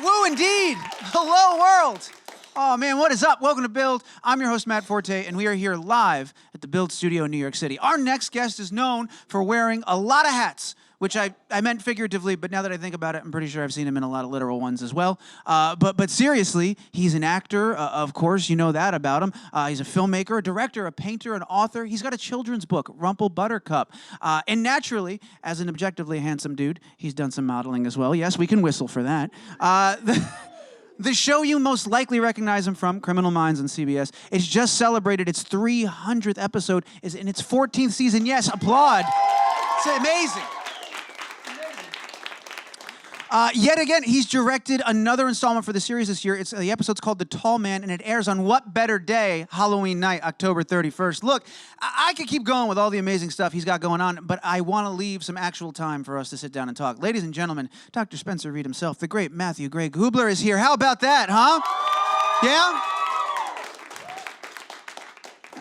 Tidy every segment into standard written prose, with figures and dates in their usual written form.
Woo, indeed. Hello, world. Oh, man, what is up? Welcome to Build. I'm your host, Matt Forte, and we are here live at the Build Studio in New York City. Our next guest is known for wearing a lot of hats, which I meant figuratively, but now that I think about it, I'm pretty sure I've seen him in a lot of literal ones as well. But seriously, he's an actor, of course, you know that about him. He's a filmmaker, a director, a painter, an author. He's got a children's book, Rumple Buttercup. And naturally, as an objectively handsome dude, he's done some modeling as well. Yes, we can whistle for that. The show you most likely recognize him from, Criminal Minds on CBS, it's just celebrated its 300th episode, is in its 14th season. Yes, applaud. It's amazing. Yet again, he's directed another installment for the series this year. The episode's called The Tall Man, and it airs on what better day? Halloween night, October 31st. Look, I could keep going with all the amazing stuff he's got going on, but I want to leave some actual time for us to sit down and talk. Ladies and gentlemen, Dr. Spencer Reid himself, the great Matthew Gray Gubler is here. How about that, huh? Yeah?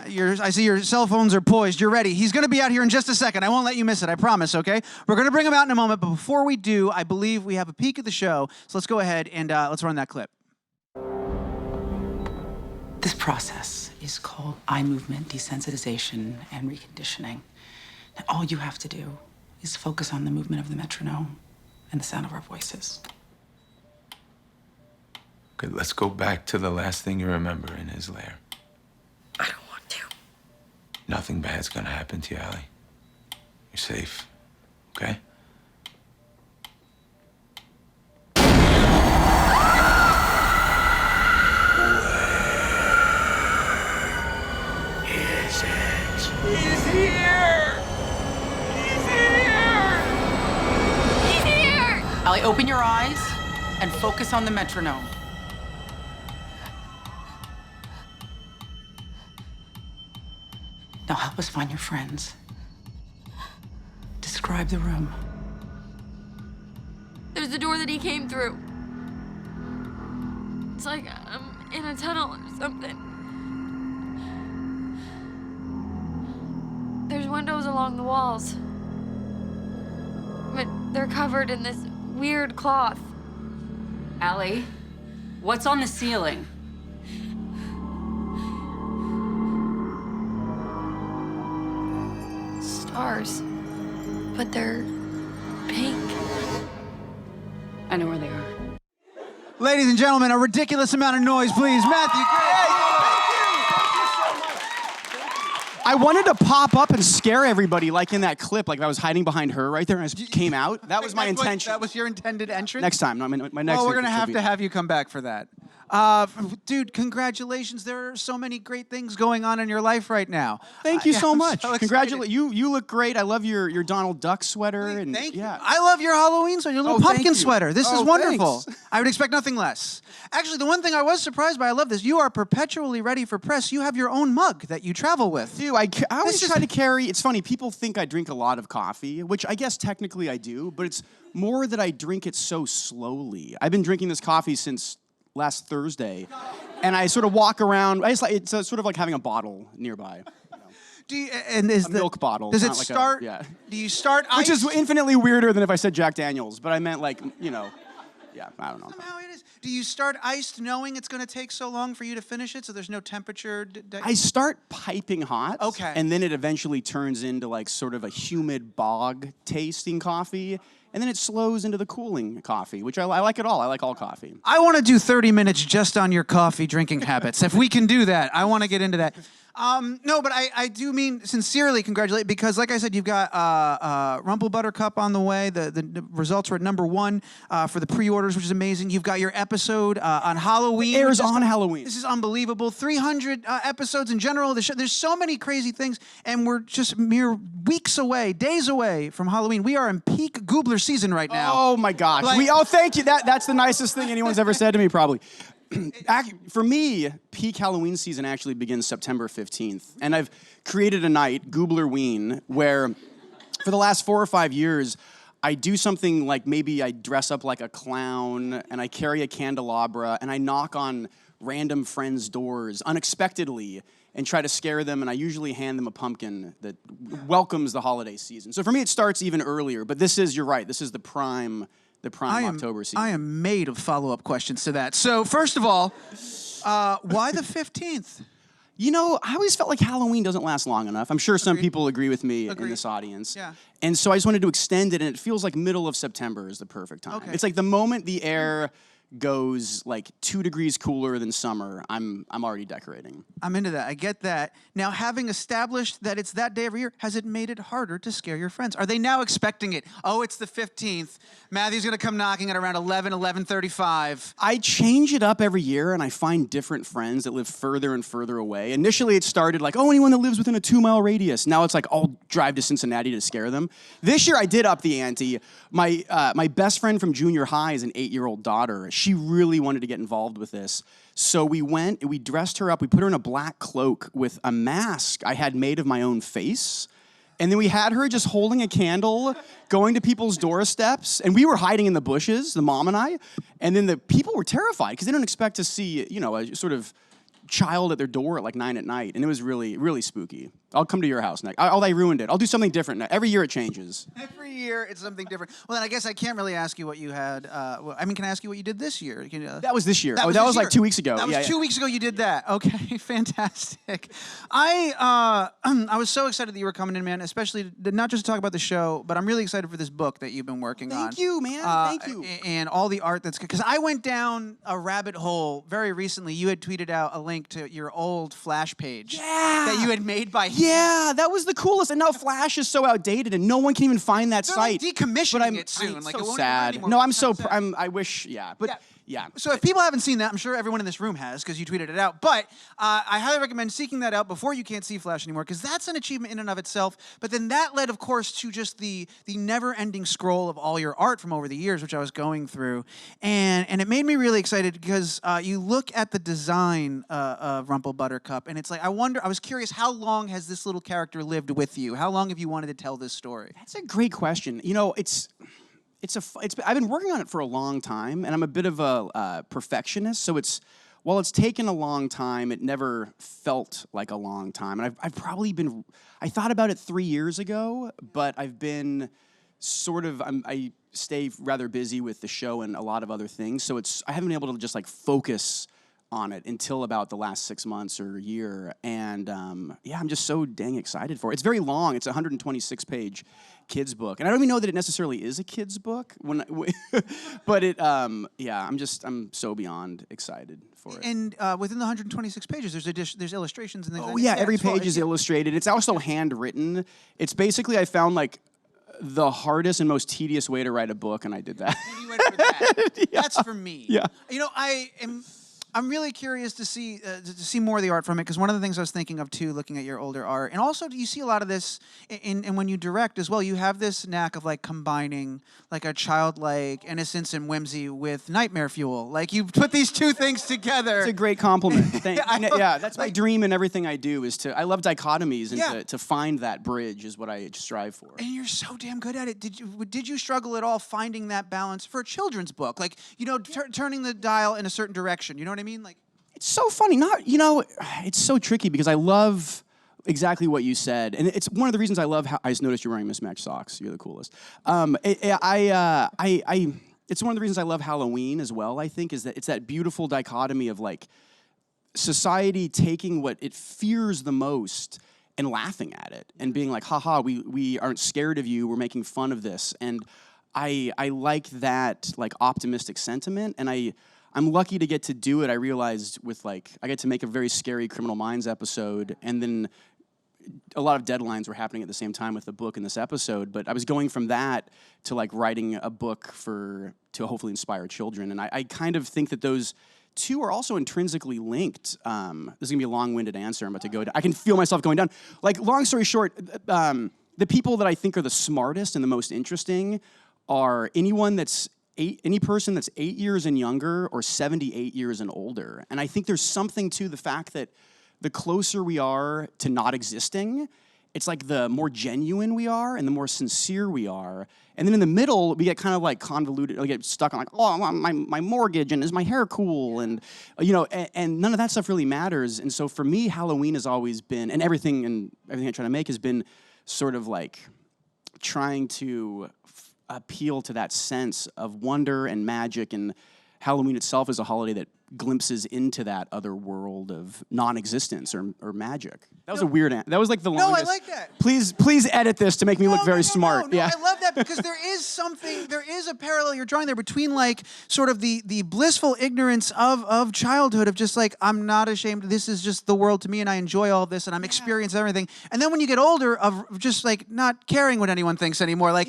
I see your cell phones are poised. You're ready. He's going to be out here in just a second. I won't let you miss it. I promise, okay? We're going to bring him out in a moment, but before we do, I believe we have a peek at the show. So let's go ahead and let's run that clip. This process is called eye movement desensitization and reconditioning. And all you have to do is focus on the movement of the metronome and the sound of our voices. Okay, let's go back to the last thing you remember in his lair. I don't want to. Nothing bad's gonna happen to you, Allie. You're safe, okay? He's here! He's here! He's here! Allie, open your eyes and focus on the metronome. Now help us find your friends. Describe the room. There's the door that he came through. It's like I'm in a tunnel or something. There's windows along the walls. But they're covered in this weird cloth. Allie, what's on the ceiling? Stars. But they're pink. I know where they are. Ladies and gentlemen, a ridiculous amount of noise, please. Matthew Gray. I wanted to pop up and scare everybody like in that clip, like I was hiding behind her right there and I just came out. That was my intention. That was your intended entrance? Next time, no, my next. Well, we're going to have you come back for that. Dude, congratulations. There are so many great things going on in your life right now. Thank you so I'm much. so Congratulations. You look great. I love your Donald Duck sweater. Wait, thank you. Yeah. I love your Halloween sweater, your little thank pumpkin you. sweater. This is Oh, wonderful. thanks. I would expect nothing less. Actually, the one thing I was surprised by, I love this. You are perpetually ready for press. You have your own mug that you travel with. Dude, I always try to carry, it's funny, people think I drink a lot of coffee, which I guess technically I do, but it's more that I drink it so slowly. I've been drinking this coffee since last Thursday, and I sort of walk around, it's sort of like having a bottle nearby. Do you, and is A milk bottle. Does it not like start? yeah. Do you start? Which is iced? infinitely weirder than if I said Jack Daniels, but I meant like, yeah, I don't know. Somehow it is. Do you start iced knowing it's going to take so long for you to finish it, so there's no temperature? I start piping hot. Okay. And then it eventually turns into like sort of a humid bog tasting coffee. And then it slows into the cooling coffee, which I like it all. I like all coffee. I want to do 30 minutes just on your coffee drinking habits. If we can do that, I want to get into that. No, but I do mean sincerely congratulate, because like I said, you've got Rumple Buttercup on the way. The results were at #1 for the pre-orders, which is amazing. You've got your episode on Halloween. It airs on Halloween. This is unbelievable. 300 episodes in general. There's so many crazy things, and we're just mere weeks away, days away from Halloween. We are in peak Gubler season right now. Oh my gosh. Thank you. That's the nicest thing anyone's ever said to me, probably. For me, peak Halloween season actually begins September 15th. And I've created a night, Gublerween, where for the last 4 or 5 years, I do something like maybe I dress up like a clown and I carry a candelabra and I knock on random friends' doors unexpectedly and try to scare them, and I usually hand them a pumpkin that welcomes the holiday season. So for me, it starts even earlier, but you're right, this is the prime the prime October season. I am made of follow-up questions to that. So first of all, why the 15th? You know, I always felt like Halloween doesn't last long enough. I'm sure some people agree with me in this audience. Yeah. And so I just wanted to extend it, and it feels like middle of September is the perfect time. Okay. It's like the moment the air goes like 2 degrees cooler than summer, I'm already decorating. I'm into that. I get that. Now, having established that it's that day every year, has it made it harder to scare your friends? Are they now expecting it? Oh, it's the 15th. Matthew's going to come knocking at around 11:35. I change it up every year, and I find different friends that live further and further away. Initially, it started like, oh, anyone that lives within a 2-mile radius. Now it's like, I'll drive to Cincinnati to scare them. This year, I did up the ante. My best friend from junior high is an 8-year-old daughter. She really wanted to get involved with this. So we went and we dressed her up. We put her in a black cloak with a mask I had made of my own face. And then we had her just holding a candle, going to people's doorsteps. And we were hiding in the bushes, the mom and I. And then the people were terrified because they don't expect to see, you know, a sort of child at their door at like 9 at night. And it was really, really spooky. I'll come to your house next. I ruined it. I'll do something different now. Every year it changes. Every year it's something different. Well, then I guess I can't really ask you what you had. I mean, can I ask you what you did this year? That was this year. That That was was this like year. 2 weeks ago. That was 2 weeks ago you did that. Okay, fantastic. I was so excited that you were coming in, man, especially not just to talk about the show, but I'm really excited for this book that you've been working on. Thank you, man. Thank you. And all the art that's... Because I went down a rabbit hole very recently. You had tweeted out a link to your old Flash page that you had made by... Yeah, that was the coolest. And now Flash is so outdated, and no one can even find that They're site. like decommissioning but it soon. I'm Like, so it won't even run sad. anymore. No, I'm It's so. so sad. I wish. Yeah, but yeah. So if people haven't seen that, I'm sure everyone in this room has because you tweeted it out. But I highly recommend seeking that out before you can't see Flash anymore because that's an achievement in and of itself. But then that led, of course, to just the never-ending scroll of all your art from over the years, which I was going through. And it made me really excited because you look at the design of Rumple Buttercup, and it's like, I was curious, how long has this little character lived with you? How long have you wanted to tell this story? That's a great question. You know, I've been working on it for a long time, and I'm a bit of a perfectionist. So while it's taken a long time, it never felt like a long time. And I've probably been. I thought about it 3 years ago, but I've been sort of. I stay rather busy with the show and a lot of other things, so I haven't been able to just like focus on it until about the last 6 months or a year. And yeah, I'm just so dang excited for it. It's very long. It's a 126-page kids book. And I don't even know that it necessarily is a kids book, but yeah, I'm so beyond excited for it. And within the 126 pages, there's illustrations and things like Oh yeah, every as well. page is illustrated. It's also handwritten. It's basically, I found like the hardest and most tedious way to write a book, and I did that. You went for that. Yeah. That's for me. Yeah. You know, I'm really curious to see more of the art from it because one of the things I was thinking of too, looking at your older art, and also you see a lot of this in when you direct as well. You have this knack of like combining like a childlike innocence and whimsy with nightmare fuel. Like you put these two things together. It's a great compliment. Yeah, That's my dream in everything I do is I love dichotomies, and to find that bridge is what I strive for. And you're so damn good at it. Did you struggle at all finding that balance for a children's book? Like, you know, turning the dial in a certain direction. You know what I mean? Like, it's so funny. It's so tricky because I love exactly what you said, and it's one of the reasons I love how I just noticed you're wearing mismatched socks. You're the coolest. It's one of the reasons I love Halloween as well. I think is that it's that beautiful dichotomy of like society taking what it fears the most and laughing at it and being like, haha, we aren't scared of you. We're making fun of this. And I like that like optimistic sentiment, and I'm lucky to get to do it. I realized I get to make a very scary Criminal Minds episode, and then a lot of deadlines were happening at the same time with the book and this episode, but I was going from that to like writing a book to hopefully inspire children. And I kind of think that those two are also intrinsically linked. This is gonna be a long-winded answer. I'm about to go down. I can feel myself going down. Like, long story short, the people that I think are the smartest and the most interesting are any person that's 8 years and younger or 78 years and older. And I think there's something to the fact that the closer we are to not existing, it's like the more genuine we are and the more sincere we are. And then in the middle, we get kind of like convoluted, we get stuck on like, oh, my mortgage, and is my hair cool? And, and none of that stuff really matters. And so for me, Halloween has always been, and everything I try to make has been sort of like trying to appeal to that sense of wonder and magic, and Halloween itself is a holiday that glimpses into that other world of non-existence or magic. That was a weird that was like the longest. No, I like that. Please edit this to make me look very smart. No, yeah. I love that because there is a parallel you're drawing there between like sort of the blissful ignorance of childhood of just like, I'm not ashamed, this is just the world to me and I enjoy all this and I'm experiencing everything. And then when you get older of just like not caring what anyone thinks anymore, like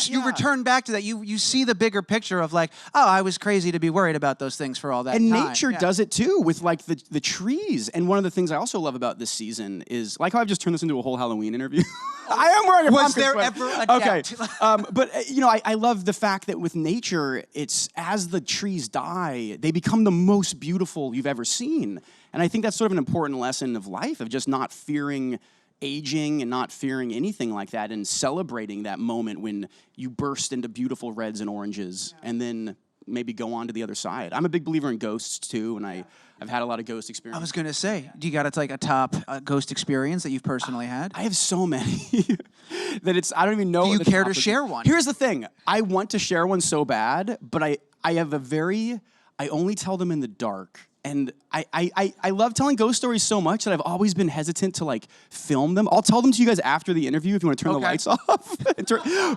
you return back to that, you see the bigger picture of like, oh, I was crazy to be worried about those things for all that and time. nature does it too with like the trees. And one of the things I also love about this season is like how I've just turned this into a whole Halloween interview. I am wearing a Was pumpkin there sweater. ever a doubt? Okay. But you know, I love the fact that with nature, it's as the trees die, they become the most beautiful you've ever seen. And I think that's sort of an important lesson of life, of just not fearing aging and not fearing anything like that, and celebrating that moment when you burst into beautiful reds and oranges, and then maybe go on to the other side. I'm a big believer in ghosts too, and I've had a lot of ghost experiences. I was gonna say, do you got like a top ghost experience that you've personally had? I have so many that I don't even know. Do you what the care top to would share be. one? Here's the thing. I want to share one so bad, but I only tell them in the dark. And I love telling ghost stories so much that I've always been hesitant to like film them. I'll tell them to you guys after the interview if you want to turn the lights off.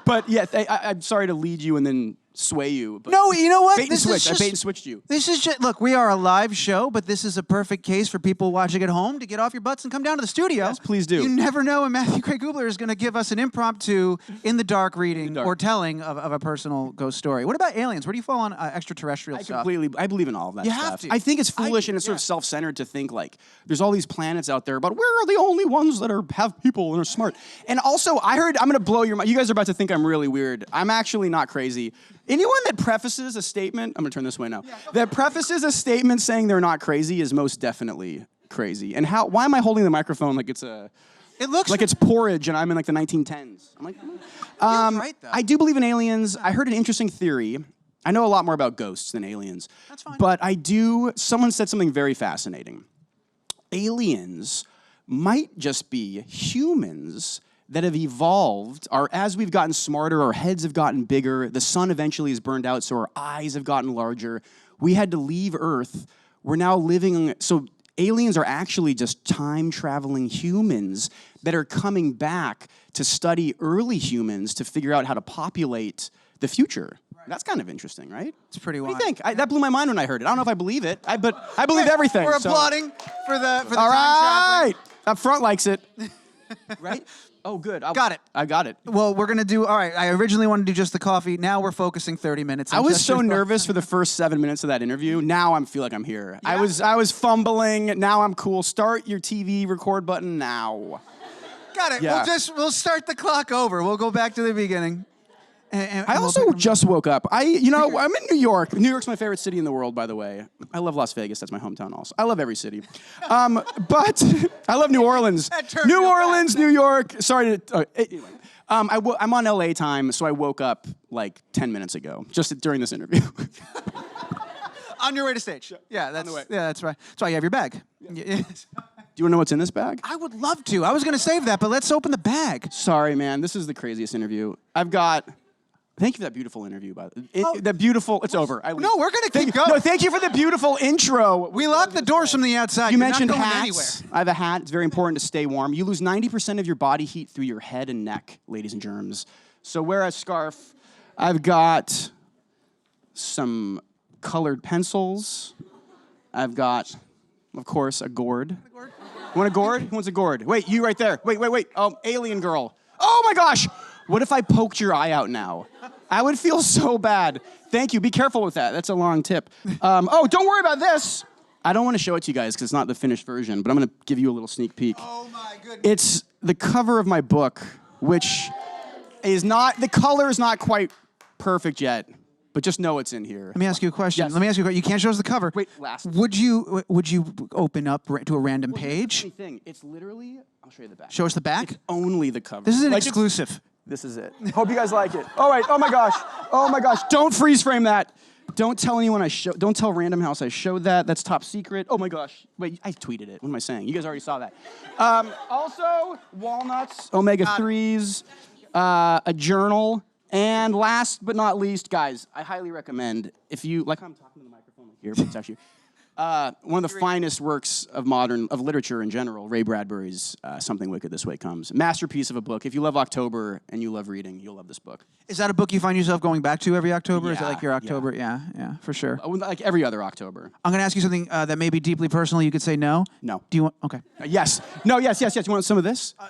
But yeah, I'm sorry to lead you and then sway you. But no, you know what? Bait and switch. I bait and switched you. This is just, look, we are a live show, but this is a perfect case for people watching at home to get off your butts and come down to the studio. Yes, please do. You never know when Matthew Gray Gubler is going to give us an impromptu, in the dark reading or telling of a personal ghost story. What about aliens? Where do you fall on extraterrestrial stuff? I believe in all of that You stuff. have to. I think it's foolish and it's sort of self-centered to think like there's all these planets out there, but we're the only ones that have people and are smart. And also, I'm going to blow your mind. You guys are about to think I'm really weird. I'm actually not crazy. Anyone that prefaces a statement, I'm going to turn this way now, that prefaces a statement saying they're not crazy is most definitely crazy. And why am I holding the microphone like it's it's porridge and I'm in like the 1910s? I'm like, You're right, though. I do believe in aliens. I heard an interesting theory. I know a lot more about ghosts than aliens. That's fine. But someone said something very fascinating. Aliens might just be humans that have evolved, as we've gotten smarter, our heads have gotten bigger, the sun eventually is burned out, so our eyes have gotten larger. We had to leave Earth. We're now living, so aliens are actually just time-traveling humans that are coming back to study early humans to figure out how to populate the future. Right. That's kind of interesting, right? It's pretty wild. What do you think? That blew my mind when I heard it. I don't know if I believe it, but I believe everything. We're applauding for the all time right. Up front likes it. Right? Oh, good. Got it. I got it. Well, we're going to do, all right, I originally wanted to do just the coffee. Now we're focusing 30 minutes. I was so nervous for the first 7 minutes of that interview. Now I feel like I'm here. Yeah. I was fumbling. Now I'm cool. Start your TV record button now. Got it. Yeah. We'll start the clock over. We'll go back to the beginning. And I also just woke up. I'm in New York. New York's my favorite city in the world, by the way. I love Las Vegas. That's my hometown also. I love every city. But I love New Orleans. New Orleans, New York. Sorry to... anyway. I'm on LA time, so I woke up like 10 minutes ago, just during this interview. On your way to stage. Yeah, that's right. That's why you have your bag. Yeah. Do you want to know what's in this bag? I would love to. I was going to save that, but let's open the bag. Sorry, man. This is the craziest interview. I've got... Thank you for that beautiful interview, by the way. It's over. No, we're going to keep going. No, thank you for the beautiful intro. We locked the doors from the outside. You You're mentioned not going hats. anywhere. I have a hat. It's very important to stay warm. You lose 90% of your body heat through your head and neck, ladies and germs. So wear a scarf. I've got some colored pencils. I've got, of course, a gourd. Want a gourd? Who wants a gourd? Wait, you right there. Wait. Oh, alien girl. Oh my gosh! What if I poked your eye out now? I would feel so bad. Thank you. Be careful with that. That's a long tip. Oh, don't worry about this. I don't want to show it to you guys because it's not the finished version, but I'm going to give you a little sneak peek. Oh, my goodness. It's the cover of my book, which is not, the color is not quite perfect yet, but just know it's in here. Let me ask you a question. Yes. You can't show us the cover. Wait, last. Would you open up to a random page? Well, thing. It's literally, I'll show you the back. Show us the back? It's only the cover. This is an Like, exclusive. This is it. Hope you guys like it. All right. Oh my gosh. Don't freeze frame that. Don't tell anyone don't tell Random House I showed that. That's top secret. Oh my gosh. Wait, I tweeted it. What am I saying? You guys already saw that. Also, walnuts, omega-3s, a journal, And last but not least, guys, I highly recommend, if you, like I'm talking to the microphone here, but it's actually, one of the finest works of literature in general, Ray Bradbury's Something Wicked This Way Comes. Masterpiece of a book. If you love October and you love reading, you'll love this book. Is that a book you find yourself going back to every October? Is it Yeah, like your yeah. October? Yeah, for sure. Like every other October. I'm going to ask you something that may be deeply personal. You could say no. No. Do you want? Okay. Yes. No, yes. You want some of this? Yeah,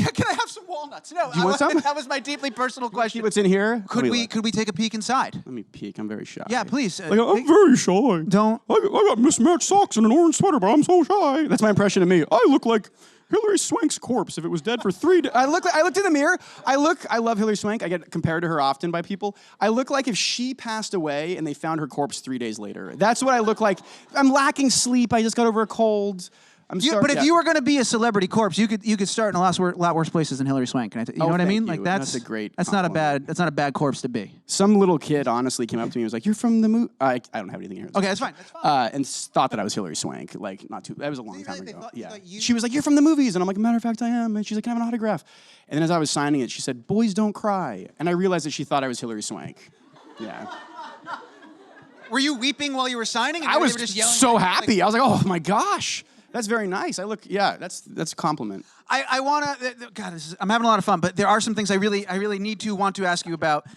can I have some walnuts? No. You want some? That was my deeply personal question. See what's in here? Could Let me we look. could we take a peek inside? Let me peek. I'm very shy. Yeah, please. Like, I'm very shy. Don't. I got mismatched socks and an orange sweater, but I'm so shy. That's my impression of me. I look like Hilary Swank's corpse if it was dead for 3 days. I looked in the mirror. I love Hilary Swank. I get compared to her often by people. I look like if she passed away and they found her corpse 3 days later. That's what I look like. I'm lacking sleep. I just got over a cold. But if you were going to be a celebrity corpse, you could start in a lot worse places than Hilary Swank. You know what I mean? thank Like you. that's a great. That's not a bad corpse to be. Some little kid honestly came up to me and was like, "You're from the movie." I don't have anything here. Okay, that's fine. That's fine. And thought that I was Hilary Swank. Like not too. That was a long time they ago. thought you- She was like, "You're from the movies," and I'm like, "Matter of fact, I am." And she's like, "Can I have an autograph?" And then as I was signing it, she said, "Boys don't cry," and I realized that she thought I was Hilary Swank. Yeah. Were you weeping while you were signing? I They was were just yelling so at you? happy. I was like, "Oh my gosh, that's very nice." That's a compliment. I want to. God, I'm having a lot of fun, but there are some things I really want to ask you about.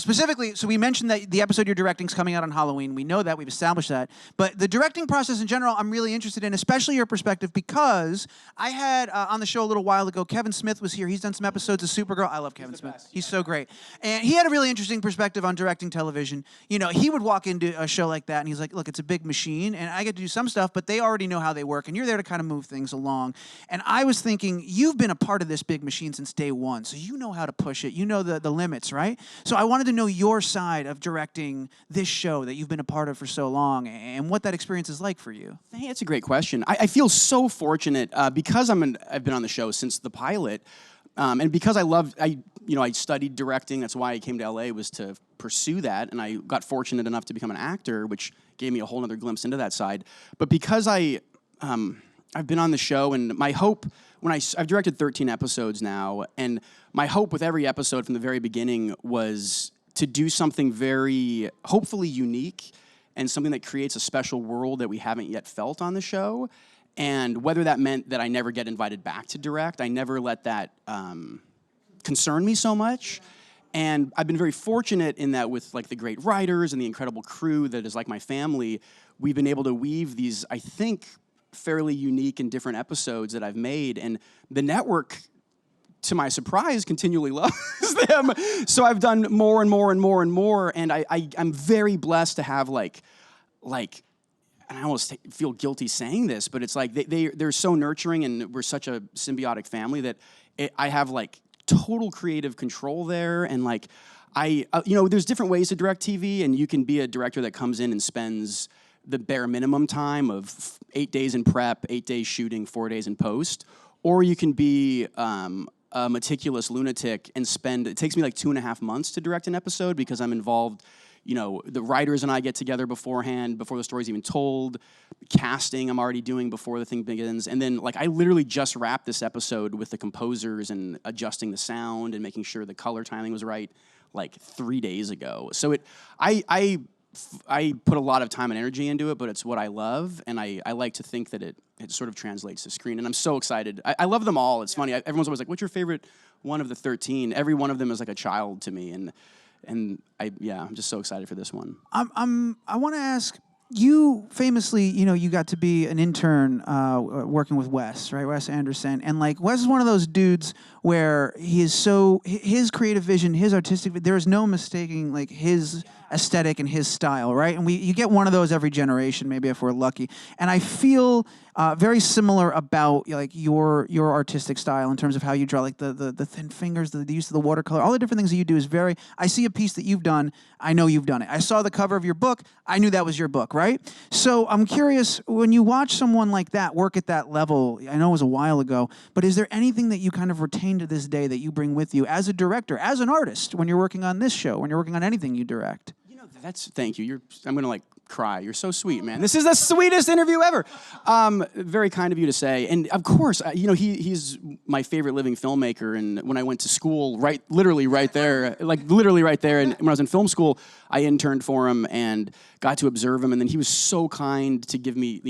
Specifically, so we mentioned that the episode you're directing is coming out on Halloween. We know that. We've established that. But the directing process in general, I'm really interested in, especially your perspective, because I had on the show a little while ago, Kevin Smith was here. He's done some episodes of Supergirl. I love Kevin Smith. He's so great. And he had a really interesting perspective on directing television. You know, he would walk into a show like that, and he's like, look, it's a big machine, and I get to do some stuff, but they already know how they work, and you're there to kind of move things along. And I was thinking, you've been a part of this big machine since day one, so you know how to push it. You know the limits, right? So I wanted to know your side of directing this show that you've been a part of for so long, and what that experience is like for you. Hey, that's a great question. I feel so fortunate because I've been on the show since the pilot, and because I studied directing. That's why I came to LA, was to pursue that, and I got fortunate enough to become an actor, which gave me a whole other glimpse into that side. But because I've been on the show, and my hope I've directed 13 episodes now, and my hope with every episode from the very beginning was to do something very hopefully unique and something that creates a special world that we haven't yet felt on the show. And whether that meant that I never get invited back to direct, I never let that concern me so much. And I've been very fortunate in that with like the great writers and the incredible crew that is like my family, we've been able to weave these, I think, fairly unique and different episodes that I've made, and the network, to my surprise, continually loves them. So I've done more and more and more and more, and I'm very blessed to have like, and I almost feel guilty saying this, but it's like they're so nurturing, and we're such a symbiotic family that I have like total creative control there, and like there's different ways to direct TV, and you can be a director that comes in and spends the bare minimum time of 8 days in prep, 8 days shooting, 4 days in post, or you can be a meticulous lunatic and it takes me like 2.5 months to direct an episode because I'm involved, the writers and I get together beforehand, before the story's even told, casting I'm already doing before the thing begins, and then like I literally just wrapped this episode with the composers and adjusting the sound and making sure the color timing was right like 3 days ago. So I put a lot of time and energy into it, but it's what I love, and I like to think that it sort of translates to screen, and I'm so excited. I love them all. It's funny. Everyone's always like, what's your favorite one of the 13? Every one of them is like a child to me, and I'm just so excited for this one. I want to ask, you famously, you got to be an intern working with Wes, right? Wes Anderson. And like, Wes is one of those dudes where his creative vision, his artistic, there is no mistaking like his aesthetic and his style, right? And you get one of those every generation, maybe if we're lucky. And I feel very similar about like your artistic style in terms of how you draw, like the thin fingers, the use of the watercolor, all the different things that you do is very. I see a piece that you've done, I know you've done it. I saw the cover of your book, I knew that was your book, right? So I'm curious, when you watch someone like that work at that level, I know it was a while ago, but is there anything that you kind of retain to this day that you bring with you as a director, as an artist, when you're working on this show, when you're working on anything you direct? Thank you. I'm gonna like cry. You're so sweet, man. This is the sweetest interview ever. Very kind of you to say. And of course, he's my favorite living filmmaker. And when I went to school, literally right there, and when I was in film school, I interned for him and got to observe him. And then he was so kind to give me,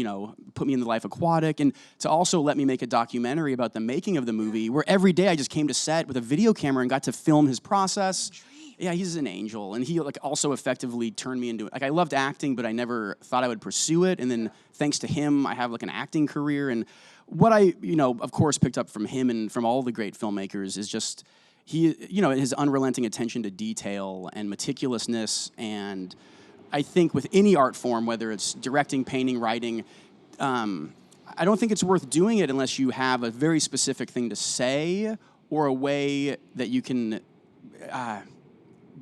put me in the Life Aquatic, and to also let me make a documentary about the making of the movie, where every day I just came to set with a video camera and got to film his process. Yeah, he's an angel, and he also effectively turned me into I loved acting, but I never thought I would pursue it. And then thanks to him, I have an acting career. And what I of course picked up from him and from all the great filmmakers is just his unrelenting attention to detail and meticulousness. And I think with any art form, whether it's directing, painting, writing, I don't think it's worth doing it unless you have a very specific thing to say or a way that you can.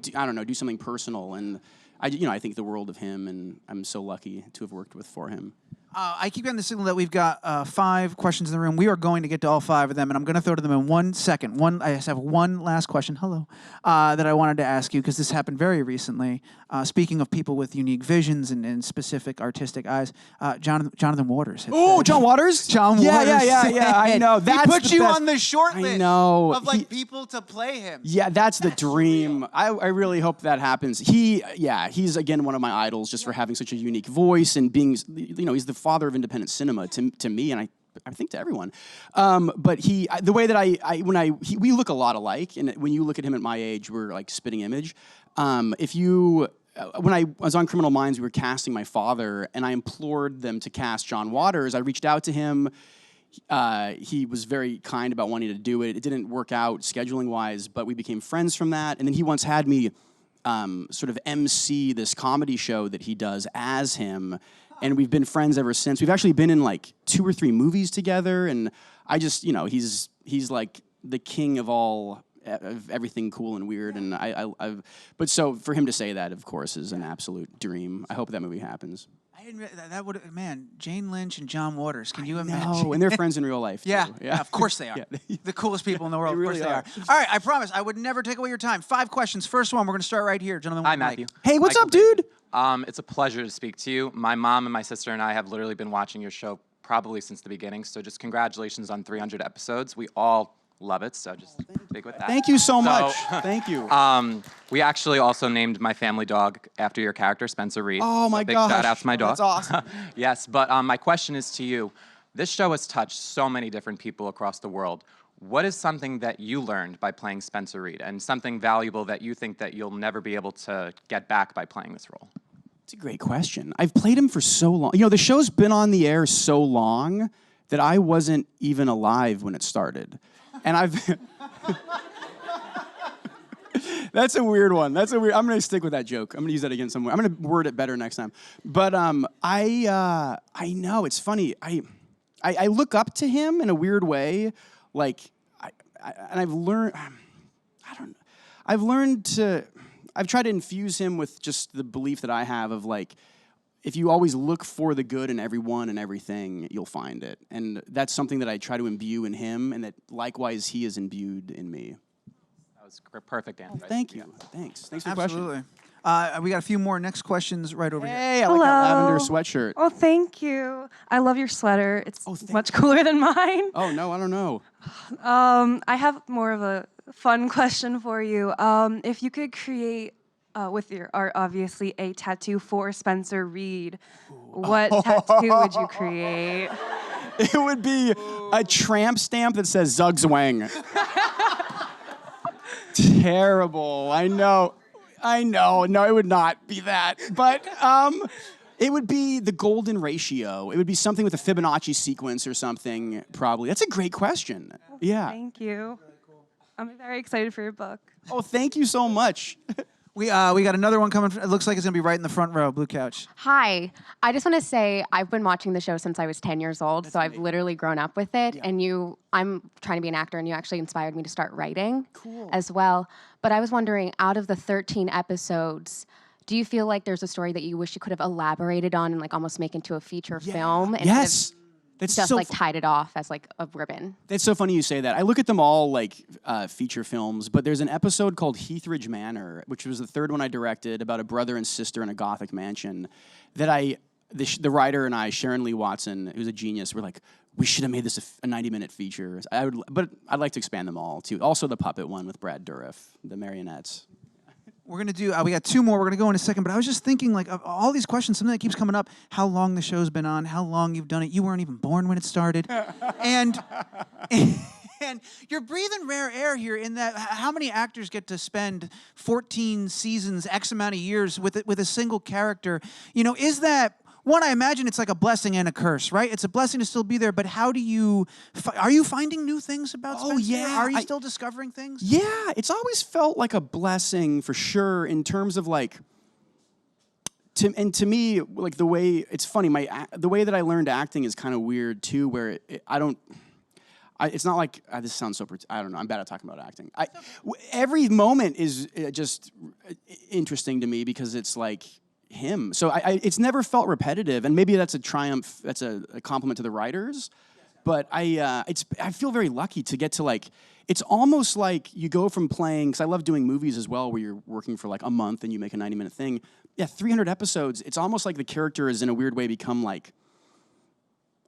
Do something personal, and I think the world of him, and I'm so lucky to have worked for him. I keep getting the signal that we've got 5 questions in the room. We are going to get to all 5 of them, and I'm going to throw to them in 1 second. I just have one last question. Hello, that I wanted to ask you because this happened very recently. Speaking of people with unique visions and specific artistic eyes, Jonathan Waters. Oh, John Waters. John yeah, Waters. Yeah. I know. He put you on the short list. I know. Of people to play him. Yeah, that's the dream. I really hope that happens. He's again one of my idols just for having such a unique voice and being, he's the father of independent cinema to me, and I think to everyone. But the way that we look a lot alike, and when you look at him at my age, we're like spitting image. When I was on Criminal Minds, we were casting my father, and I implored them to cast John Waters. I reached out to him. He was very kind about wanting to do it. It didn't work out scheduling-wise, but we became friends from that. And then he once had me sort of MC this comedy show that he does as him, and we've been friends ever since. We've actually been in 2 or 3 movies together, and I just, he's like the king of everything cool and weird, and but so for him to say that, of course, is an absolute dream. I hope that movie happens. I didn't that would Jane Lynch and John Waters. Can you imagine? Oh, and they're friends in real life. Too. Yeah, of course they are. Yeah. The coolest people in the world. They really of course they are. All right, I promise I would never take away your time. 5 questions. First one, we're going to start right here, gentlemen. Hi, Matthew. Hey, what's up, dude? It's a pleasure to speak to you. My mom and my sister and I have literally been watching your show probably since the beginning, so just congratulations on 300 episodes. We all love it, so just big with that. Thank you so much. Thank you. We actually also named my family dog after your character, Spencer Reid. Oh, my big gosh. shout out to my dog. That's awesome. Yes, but my question is to you. This show has touched so many different people across the world. What is something that you learned by playing Spencer Reid, and something valuable that you think that you'll never be able to get back by playing this role? It's a great question. I've played him for so long. The show's been on the air so long that I wasn't even alive when it started. And that's a weird one. I'm going to stick with that joke. I'm going to use that again somewhere. I'm going to word it better next time. But I know, it's funny. I look up to him in a weird way. And I've learned, I've tried to infuse him with just the belief that I have of if you always look for the good in everyone and everything, you'll find it. And that's something that I try to imbue in him, and that likewise he is imbued in me. That was a perfect answer. Thank you. Thanks for the question. Absolutely. We got a few more next questions right over here. Hey, I like that lavender sweatshirt. Oh, thank you. I love your sweater. It's much cooler than mine. Oh, no, I don't know. I have more of a fun question for you. If you could create, with your art, obviously, a tattoo for Spencer Reid, what tattoo would you create? It would be a tramp stamp that says Zugzwang. Terrible. I know. No, it would not be that. But it would be the golden ratio. It would be something with a Fibonacci sequence or something, probably. That's a great question. Yeah. Thank you. I'm very excited for your book. Oh, thank you so much. We got another one coming. It looks like it's going to be right in the front row, blue couch. Hi. I just want to say I've been watching the show since I was 10 years old, so I've literally grown up with it. Yeah. And I'm trying to be an actor, and you actually inspired me to start writing as well. But I was wondering, out of the 13 episodes, do you feel like there's a story that you wish you could have elaborated on and almost make into a feature film? Yes. That's just so like tied it off as like a ribbon. That's so funny you say that. I look at them all like feature films, but there's an episode called Heathridge Manor, which was the third one I directed about a brother and sister in a Gothic mansion. That the writer and I, Sharon Lee Watson, who's a genius, were like, we should have made this a 90-minute feature. But I'd like to expand them all too. Also the puppet one with Brad Dourif, the marionettes. We're going to do, we got two more. We're going to go in a second. But I was just thinking, like, of all these questions, something that keeps coming up, how long the show's been on, how long you've done it. You weren't even born when it started. and you're breathing rare air here in that how many actors get to spend 14 seasons, X amount of years with a single character? You know, is that... One, I imagine it's like a blessing and a curse, right? It's a blessing to still be there, but how do you... Are you finding new things about Spencer? Yeah. Are you still discovering things? Yeah, it's always felt like a blessing for sure in terms of like... To me, like the way... It's funny, the way that I learned acting is kind of weird too, where it's not like... this sounds so... I don't know, I'm bad at talking about acting. Every moment is just interesting to me because it's like... him. So it's never felt repetitive, and maybe that's a triumph. That's a compliment to the writers. But I feel very lucky to get to like. It's almost like you go from playing, because I love doing movies as well, where you're working for like a month and you make a 90-minute thing. Yeah, 300 episodes. It's almost like the character is in a weird way become like.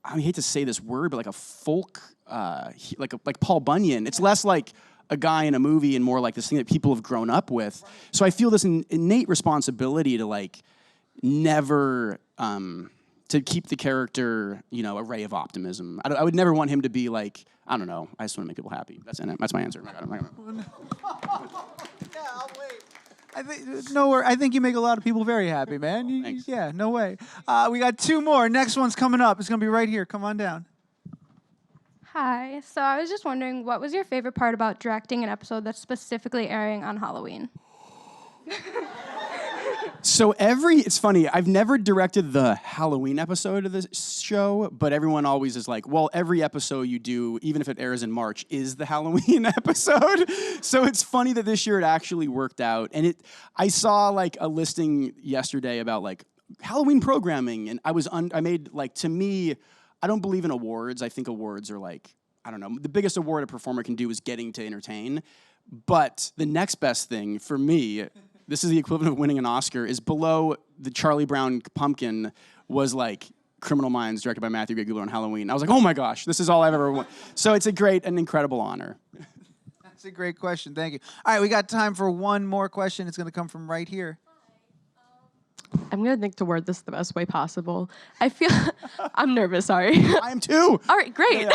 I hate to say this word, but like a folk, like Paul Bunyan. It's less like a guy in a movie and more like this thing that people have grown up with. So I feel this innate responsibility to like never to keep the character, you know, a ray of optimism. I would never want him to be like, I don't know, I just want to make people happy. That's my answer. Yeah, I'll wait. I think you make a lot of people very happy, man. Thanks. Yeah, no way. We got two more. Next one's coming up. It's going to be right here. Come on down. Hi. So I was just wondering, what was your favorite part about directing an episode that's specifically airing on Halloween? So it's funny, I've never directed the Halloween episode of this show, but everyone always is like, well, every episode you do, even if it airs in March, is the Halloween episode. So it's funny that this year it actually worked out. And I saw like a listing yesterday about like Halloween programming, and I made like, to me, I don't believe in awards. I think awards are like, I don't know, the biggest award a performer can do is getting to entertain. But the next best thing for me, this is the equivalent of winning an Oscar, is below the Charlie Brown pumpkin was like Criminal Minds, directed by Matthew Gray Gubler on Halloween. I was like, oh my gosh, this is all I've ever won. So it's an incredible honor. That's a great question. Thank you. All right, we got time for one more question. It's going to come from right here. I'm going to think to word this the best way possible. I feel... I'm nervous, sorry. I am too. All right, great.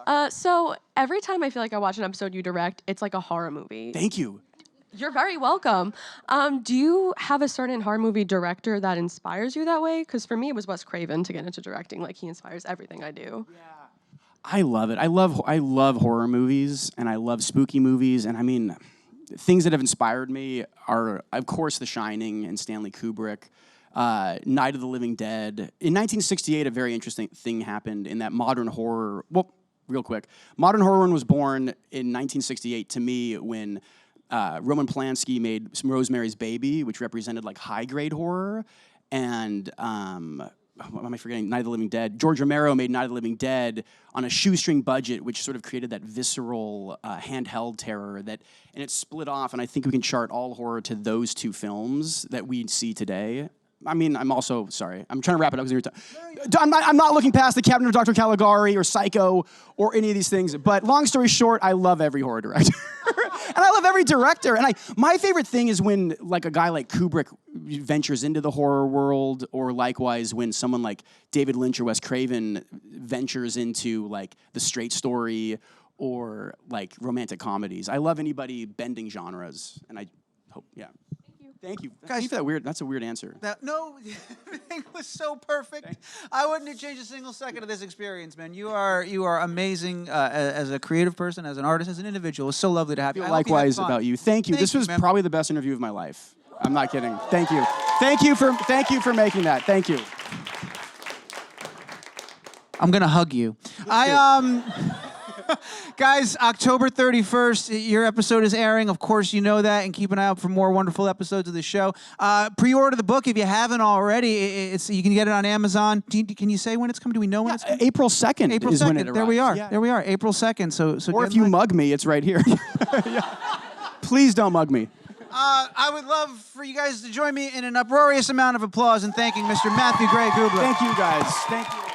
Yeah. So every time I feel like I watch an episode you direct, it's like a horror movie. Thank you. You're very welcome. Do you have a certain horror movie director that inspires you that way? Because for me, it was Wes Craven to get into directing. Like, he inspires everything I do. Yeah. I love it. I love horror movies, and I love spooky movies, and I mean... Things that have inspired me are, of course, The Shining and Stanley Kubrick, Night of the Living Dead. In 1968, a very interesting thing happened in that modern horror... Well, real quick. Modern horror was born in 1968 to me when Roman Polanski made Rosemary's Baby, which represented like high-grade horror, and... what am I forgetting? Night of the Living Dead. George Romero made Night of the Living Dead on a shoestring budget, which sort of created that visceral handheld terror and it split off, and I think we can chart all horror to those two films that we see today. I mean, I'm also, sorry, I'm trying to wrap it up because I'm not looking past The Cabinet of Dr. Caligari or Psycho or any of these things, but long story short, I love every horror director. And I love every director. And my favorite thing is when like a guy like Kubrick ventures into the horror world, or likewise when someone like David Lynch or Wes Craven ventures into like the straight story or like romantic comedies. I love anybody bending genres, and I hope, yeah. Thank you. Guys, That's a weird answer. No, everything was so perfect. I wouldn't have changed a single second of this experience, man. You are amazing as a creative person, as an artist, as an individual. It's so lovely to have you. Likewise about you. Thank you. This was probably the best interview of my life. I'm not kidding. Thank you. Thank you for making that. Thank you. I'm gonna hug you. Guys, October 31st, your episode is airing. Of course, you know that, and keep an eye out for more wonderful episodes of the show. Pre-order the book if you haven't already. You can get it on Amazon. Can you say when it's coming? Do we know when it's coming? April 2nd April is 2nd. when it arrives. There we are. Yeah. There we are. April 2nd. So Or if you mug me, it's right here. Please don't mug me. I would love for you guys to join me in an uproarious amount of applause in thanking Mr. Matthew Gray Gubler. Thank you, guys. Thank you.